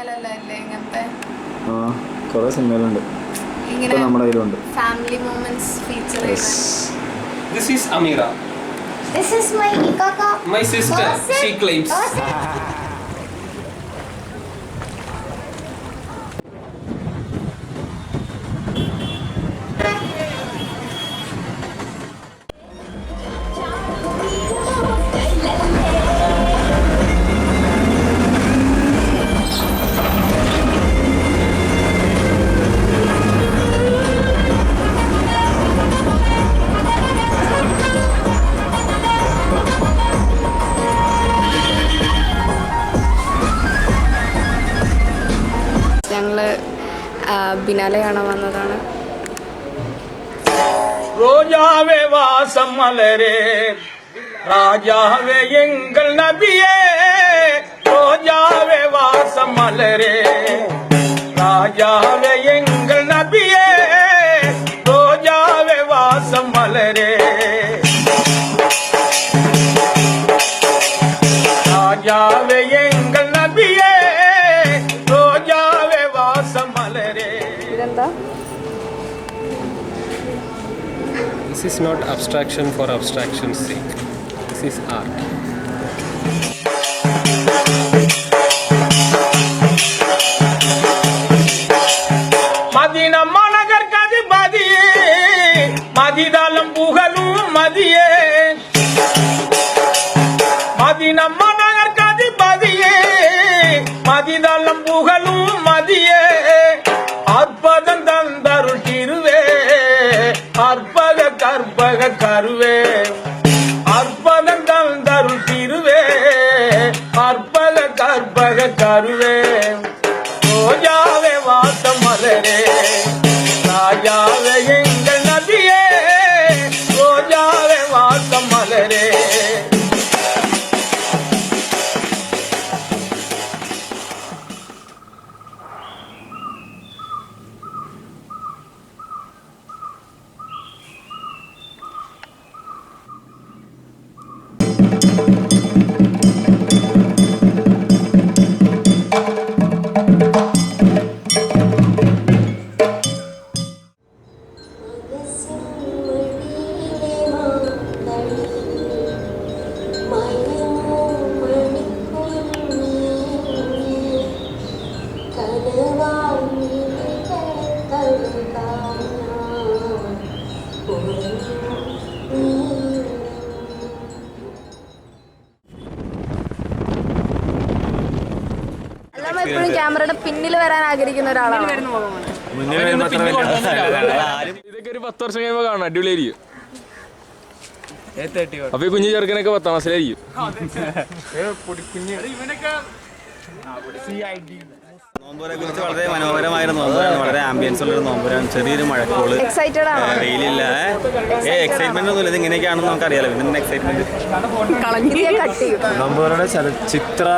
ആ കുറെ സിനിമകളുണ്ട് നമ്മുടെ കയ്യിലുണ്ട്. Family moments feature This is Amira. This is my Ikaka. My sister. She claims. ഞങ്ങള് ബിനാലെ കാണാൻ വന്നതാണ്. ரோஜாவே வாசம் மலரே ராஜாவே எங்கள் நபியே ரோஜாவே வாசம் மலரே ராஜாவே எங்கள் நபியே ரோஜாவே வாசம் மலரே ராஜாவே எங்கள் நபியே ரோஜாவே வாசம் மலரே. ഇതെന്താ? This is not abstraction for abstraction's sake. This is art. Medina மனகர் கதி மதியே மதிதாலம் புகழும் மதியே மதின மனகர் கதி மதியே மதிதாலம் புகழும் மதியே அற்பதம் தந்தருள் திருவே அற்பக கற்பக கருவே அற்பதம் தந்தருள் திருவே அற்பக கற்பக கருவே ரோஜாவே வாசம் மலரே ராஜாவே எங்கள் நபியே ரோஜாவே வாசம் மலரே. എപ്പോഴും ക്യാമറയുടെ പിന്നിൽ വരാൻ ആഗ്രഹിക്കുന്ന ഒരാളാണ്. ഇതൊക്കെ ഒരു 10 വർഷം കഴിയുമ്പോൾ കാണാം, അടിപൊളിയായിരിക്കും. അപ്പൊ ഈ കുഞ്ഞു ചെറുക്കനൊക്കെ 10ാം ക്ലാസ്സിലായിരിക്കും. നോമ്പുരെ കുറിച്ച് വളരെ മനോഹരമായിരുന്നു. വളരെ ആംബിയൻസ് ഉള്ളൊരു നോമ്പുരാണ്. ചെറിയൊരു മഴക്കോള്, വെയിലില്ല. എക്സൈറ്റ്മെന്റ് ഒന്നുമില്ല. ഇത് ഇങ്ങനെയൊക്കെയാണെന്ന് നമുക്കറിയാലോ. പിന്നെ എക്സൈറ്റ്മെന്റ് നോമ്പുരയുടെ ചലച്ചിത്ര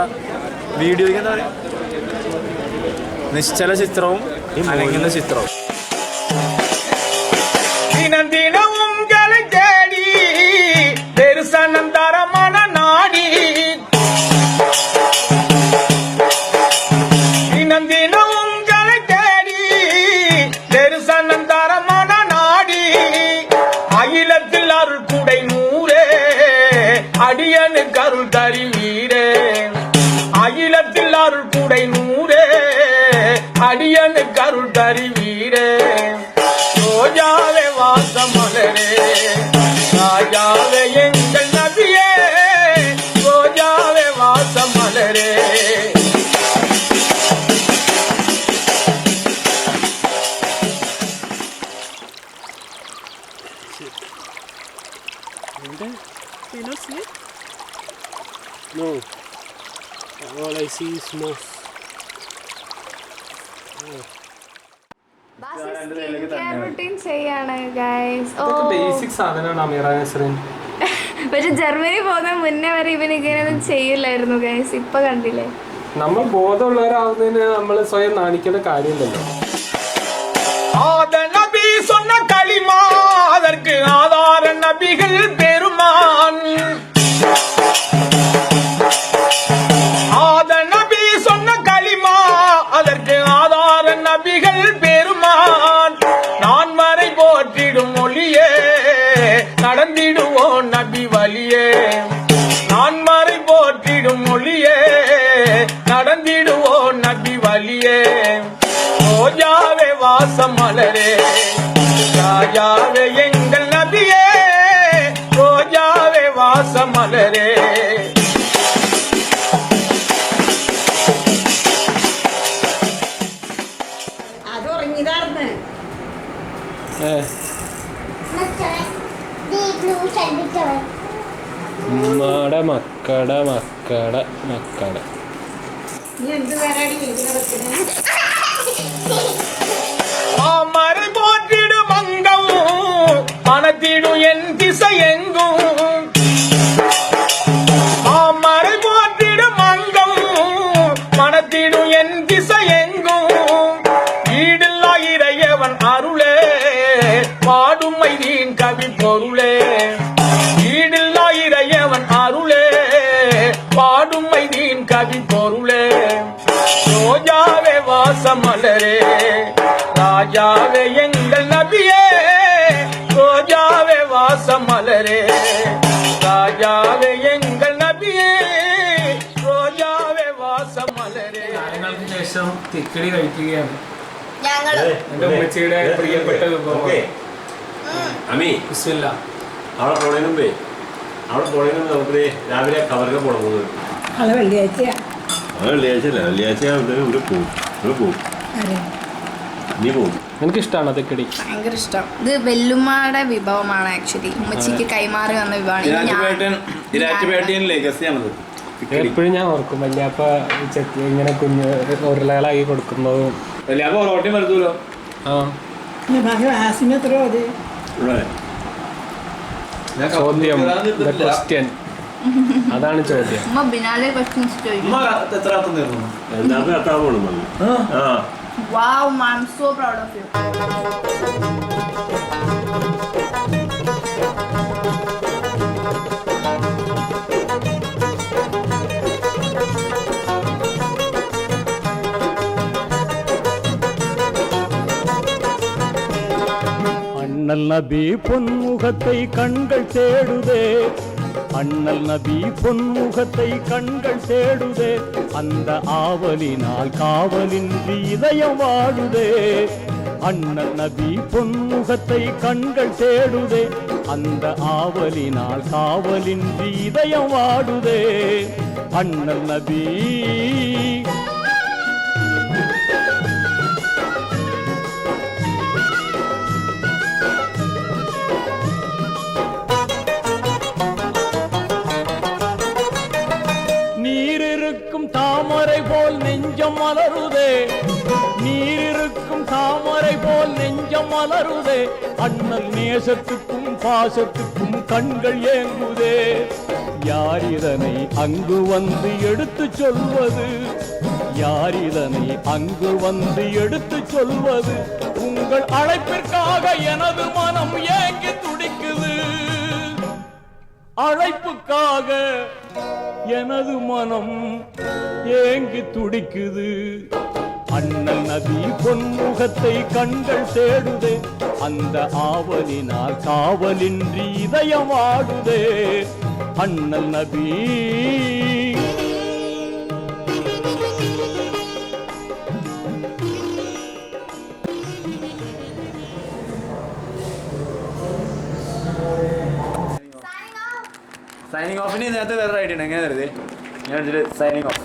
വീഡിയോയ്ക്ക് എന്താ പറയുക, നിശ്ചല ചിത്രവും അനങ്ങുന്ന ചിത്രവും. தினம் தினம் உங்களை தேடி தரிசனம் தரமான நாடி தினம் தினம் உங்களை தேடி தரிசனம் தரமான நாடி அகிலத்தில் அருள் குடை நூறே அடியனு கருள் தருவீரே அகிலத்தில் அருள் குடை நூறே அடியனு கருள் தருவீரே ரோஜாவே வாசம் மலரே ராஜாவே எங்கள் நபியே ரோஜாவே வாசம் மலரே. You not see it? No. All I see is moss. Basic സാധനമാണ് അമീറ നസ്രീൻ. പക്ഷെ ജർമ്മനി പോകുന്ന മുന്നേ വരെ ഇവനിങ്ങനെയൊന്നും ചെയ്യില്ലായിരുന്നു ഗൈസ്. ഇപ്പൊ കണ്ടില്ലേ, നമ്മൾ ബോധമുള്ളവരാവുന്നതിന് നമ്മൾ സ്വയം നാണിക്കേണ്ട കാര്യമില്ലല്ലോ. நபி சொன்ன களிமா அதற்கு ஆதார நபிகள் பெருமான் ஆத நபி சொன்ன களிமா நடந்திடுவோம் நபி வழியே ரோஜாவே வாசம் மலரே ராஜாவே எங்கள் நபியே ரோஜாவே வாசம் மலரே ഉമ്മടെ മക്കടെ മക്കടെ മക്കടെ மறை போற்றிடும் அங்கம் மனத்திடும் என் திசை எங்கும் மறை போற்றிடும் அங்கம் மனத்திடும் என் திசை எங்கும் ஈடில்லா இறையவன் அருளே பாடும் மைதீன் கவி பொருளே ஈடில்லா இறையவன் அருளே பாடும் மைதீன் கவி பொருளே ரோஜாவே வாசம் மலரே ராஜாவே எங்கள் நபியே ரோஜாவே வாசம் மலரே ராஜாவே எங்கள் நபியே ரோஜാവേ വാസം മലരേ കാലങ്ങൾക്ക് ശേഷം തിക്കടി കഴിക്കുകയാണ് ഞങ്ങള് എന്റെ ഉമ്മച്ചിയുടെ പ്രിയപ്പെട്ട വിഭവം അമ്മി ബിസ്മില്ല. അവിടെ പോണതിന് മുമ്പേ നമുക്ക് രാവിലെ കവറൊക്കെ പോകണം പോകുന്നത് വെള്ളിയാഴ്ച വെള്ളിയാഴ്ച അല്ല വെള്ളിയാഴ്ച ഇവിടെ പോകും നീ പോകും. എനിക്ക് ഇഷ്ടമാണ് തിക്കടി. ഭയങ്കര ഇഷ്ടം. ഇത് വെല്ലുമ്മയുടെ വിഭവമാണ്. ആക്ച്വലി ഉമ്മച്ചിക്ക് കൈമാറി വന്ന വിഭവമാണ്. എപ്പോഴും ഞാൻ ഓർക്കും വല്യാപ്പ ചെക്ക് ഇങ്ങനെ കുഞ്ഞ് ഉരുളകളാക്കി കൊടുക്കുന്നതും. ആ ആസിമെത്രോ അത് ചോദ്യം, the question. അതാണ് ചോദ്യം. ഉമ്മ ബിനാലെ ക്വസ്റ്റ്യൻസ് ചോദിക്കും. എന്താ കത്താൻ പോകണം ആ Wow, mom, I'm so proud of you. அண்ணல் நபி பொன்முகத்தை கண்கள் தேடுதே அண்ணல் நபி பொன்முகத்தை கண்கள் தேடுதே அந்த ஆவலினால் காவலின்றி இதயம் வாடுதே அண்ணல் நபி பொன்முகத்தை கண்கள் தேடுதே அந்த ஆவலினால் காவலின்றி இதயம் வாடுதே அண்ணல் நபி தாமரை போல் நெஞ்சம் மலருதே நீரிருக்கும் தாமரை போல் நெஞ்சம் மலருதே அண்ணல் நேசத்துக்கும் பாசத்துக்கும் கண்கள் ஏங்குதே யார் இதனை அங்கு வந்து எடுத்து சொல்வது யார் இதனை அங்கு வந்து எடுத்து சொல்வது உங்கள் அழைப்பிற்காக எனது மனம் ஏங்கி துடிக்குது அழைப்புக்காக எனது மனம் ஏங்கி துடிக்குது அண்ணல் நபி பொன்முகத்தை கண்கள் தேடுதே அந்த ஆவலினால் காவலின்றி இதயம் வாடுதே அண்ணல் நபி സൈനിങ് ഓഫിന് ഇതിനകത്ത് വേറെ ഐഡിയ ഉണ്ട്. എങ്ങനെ തരുത് ഞാൻ സൈനിങ് ഓഫ്.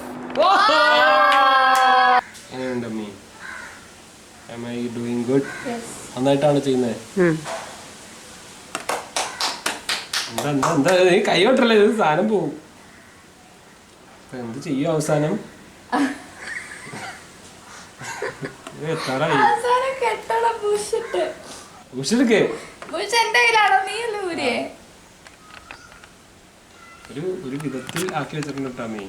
എങ്ങനെയുണ്ട് അമ്മി? Am I doing good? നന്നായിട്ടാണ് ചെയ്യുന്നത്. എന്താ എന്താ നീ കൈവിട്ടല്ലേ, ഇത് സാധനം പോവും. എന്ത് ചെയ്യും അവസാനം? എത്താറായി ഉഷെടുക്കേ ഒരു വിധത്തിൽ ആക്കി വെച്ചിട്ടുണ്ട് കേട്ടോ അമ്മി.